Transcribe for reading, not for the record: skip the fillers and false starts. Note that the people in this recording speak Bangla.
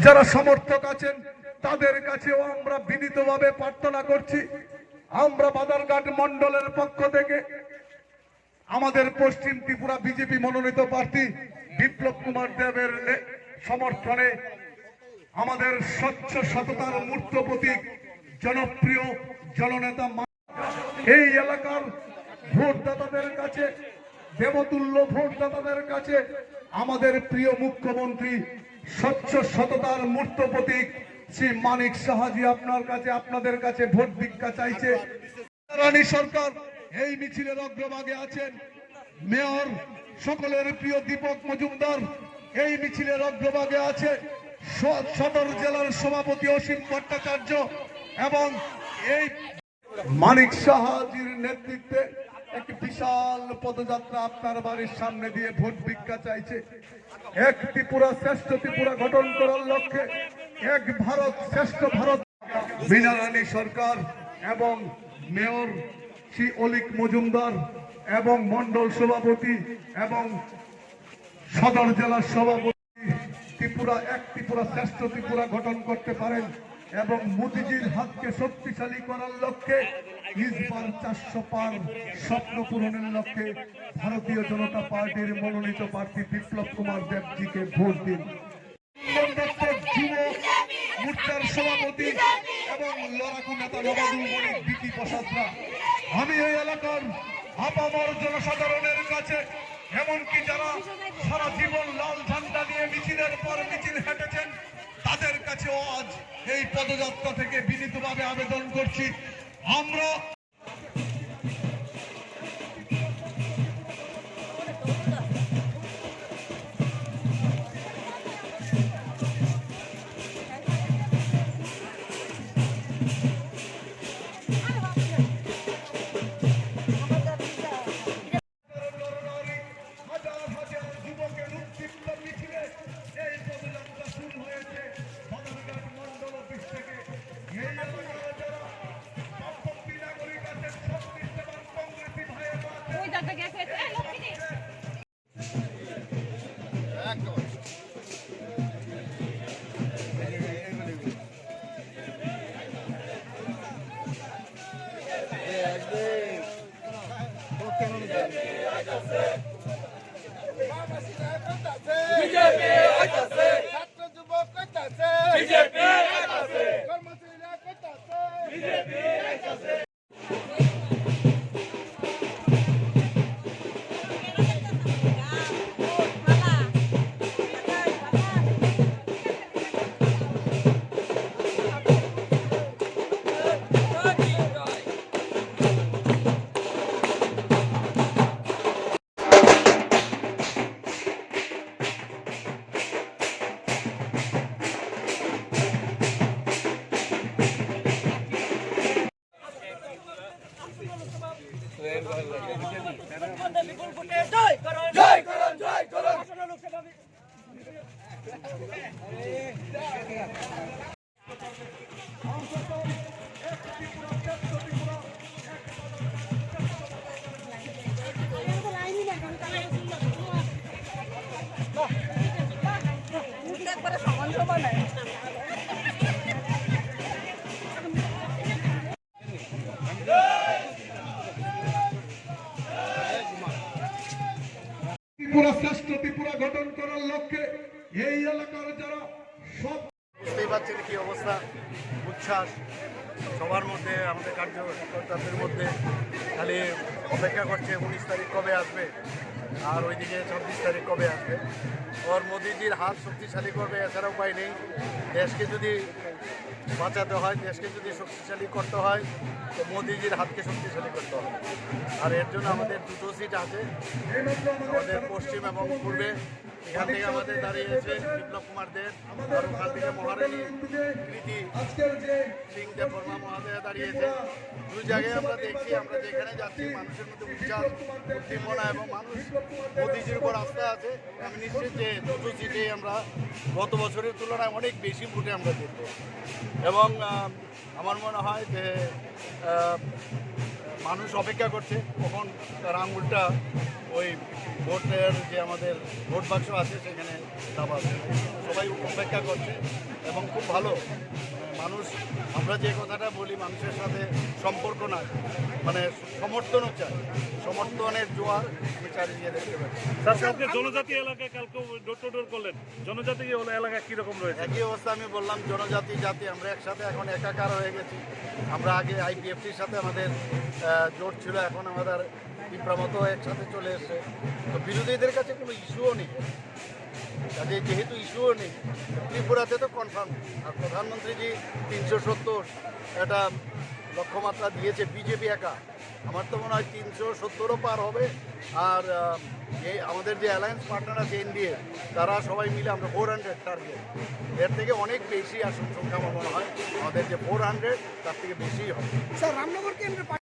যারা সমর্থক আছেন তাদের কাছেও আমরা বিনীতভাবে প্রার্থনা করছি, আমরা বাদারঘাট মন্ডলের পক্ষ থেকে আমাদের পশ্চিম ত্রিপুরা বিজেপি মনোনীত প্রার্থী বিপ্লব কুমার দেবের সমর্থনে আমাদের স্বচ্ছ সততার মূর্ত প্রতীক জনপ্রিয় জননেতা এই এলাকার ভোটদাতাদের কাছে, দেবতুল্য ভোটদাতাদের কাছে আমাদের প্রিয় মুখ্যমন্ত্রী স্বচ্ছ সততার মূর্ত প্রতীক শ্রী মানিক সাহাজি আপনাদের কাছে ভোট ভিক্ষা চাইছে। রানী সরকার এই মিছিলের অগ্রভাগে আছেন, মেয়র সকলের প্রিয় দীপক মজুমদার এই মিছিলের অগ্রভাগে আছে, সদর জেলার সভাপতি অসীম ভট্টাচার্য এবং এই মানিক সাহাজির নেতৃত্বে একটি বিশাল পদযাত্রা আপনার বাড়ির সামনে দিয়ে ভোট ভিক্ষা চাইছে। এক ত্রিপুরা শ্রেষ্ঠ ত্রিপুরা গঠন করার লক্ষ্যে, এক ভারত শ্রেষ্ঠ ভারত। মীনা রানী সরকার এবং মেয়র শ্রী অলিক মজুমদার এবং মন্ডল সভাপতি এবং সদর জেলার সভাপতি ত্রিপুরা শ্রেষ্ঠ ত্রিপুরা গঠন করতে পারেন এবং মোদিজির হাতকে শক্তিশালী করার লক্ষ্যে ইসবার 400 পার স্বপ্ন পূরণের লক্ষ্যে ভারতীয় জনতা পার্টির মনোনীত প্রার্থী বিপ্লব কুমার দেবজিকে ভোট দিন। মোর্চার সভাপতি এবং লড়াকু নেতা নবাদুল মনিক বিকি প্রসাদরা, আমি এই এলাকার আপামর জনসাধারণের কাছে, এমনকি যারা সারা জীবন লাল ঝান্ডা নিয়ে মিছিলের পর মিছিল হেঁটেছেন তাদের কাছেও আজ এই পদযাত্রা থেকে বিনীতভাবে আবেদন করছি, আমরা ত্রিপুরা শ্রেষ্ঠ ত্রিপুরা গঠন করার লক্ষ্যে এই এলাকার যারা সব বুঝতেই পারছেন কি অবস্থা, উচ্ছ্বাস সবার মধ্যে, আমাদের কার্যকর্তাদের মধ্যে খালি অপেক্ষা করছে 19 তারিখ কবে আসবে আর ওইদিকে 26 তারিখ কবে আসবে। ওর মোদিজির হাত শক্তিশালী করবে, এছাড়া উপায় নেই। দেশকে যদি বাঁচাতে হয়, দেশকে যদি শক্তিশালী করতে হয় তো মোদিজির হাতকে শক্তিশালী করতে হবে। আর এর জন্য আমাদের দুটো সিট আছে, আমাদের পশ্চিম এবং পূর্বে এখান থেকে আমাদের দাঁড়িয়েছে বিপ্লব কুমার দেব, আর ওখান থেকে মহারানী কৃতি সিং দেববর্মা মহাদয়া দাঁড়িয়েছে। দুই জায়গায় আমরা দেখছি, আমরা যেখানে যাচ্ছি মানুষের মধ্যে উচ্ছ্বাস, উদ্দীপনা এবং মানুষ মোদিজির উপর আস্থা আছে। আমি নিশ্চিত যে দুটো সিটেই আমরা গত বছরের তুলনায় অনেক বেশি ভোটে আমরা জিতব এবং আমার মনে হয় যে মানুষ অপেক্ষা করছে কখন তার আঙুলটা ওই ভোটের যে আমাদের ভোট বাক্স আছে সেখানে দাবাবে। সবাই অপেক্ষা করছে এবং খুব ভালো মানুষ, আমরা যে কথাটা বলি মানুষের সাথে সম্পর্ক না, মানে সমর্থনও চাই, সমর্থনের জোয়ার আমি চারিদিকে দেখতে পাচ্ছি। স্যার, কালকে জনজাতি এলাকায় কালকে ডোর টু ডোর করলেন, জনজাতি এলাকা কীরকম রয়েছে? একই অবস্থা আমি বললাম, জনজাতি জাতি আমরা একসাথে এখন একাকার হয়ে গেছি। আমরা আগে আইপিএফটির সাথে আমাদের জোট ছিল, এখন আমাদের পিঁপড়ামতো একসাথে চলে এসছে। তো বিরোধীদের কাছে কোনো ইস্যুও নেই, কাজে যেহেতু ইস্যুও নেই, ত্রিপুরাতে তো কনফার্ম। আর প্রধানমন্ত্রীজি 370 একটা লক্ষ্যমাত্রা দিয়েছে বিজেপি একা। আমার তো মনে হয় 370ও পার হবে। আর এই আমাদের যে অ্যালায়েন্স পার্টনার আছে এনডিএ, তারা সবাই মিলে আমরা 400 টার্গেট, এর থেকে অনেক বেশি আসন সংখ্যা আমার মনে হয়। আমাদের যে 400 তার থেকে বেশিই হবে। স্যার, রামনগর কেন্দ্রে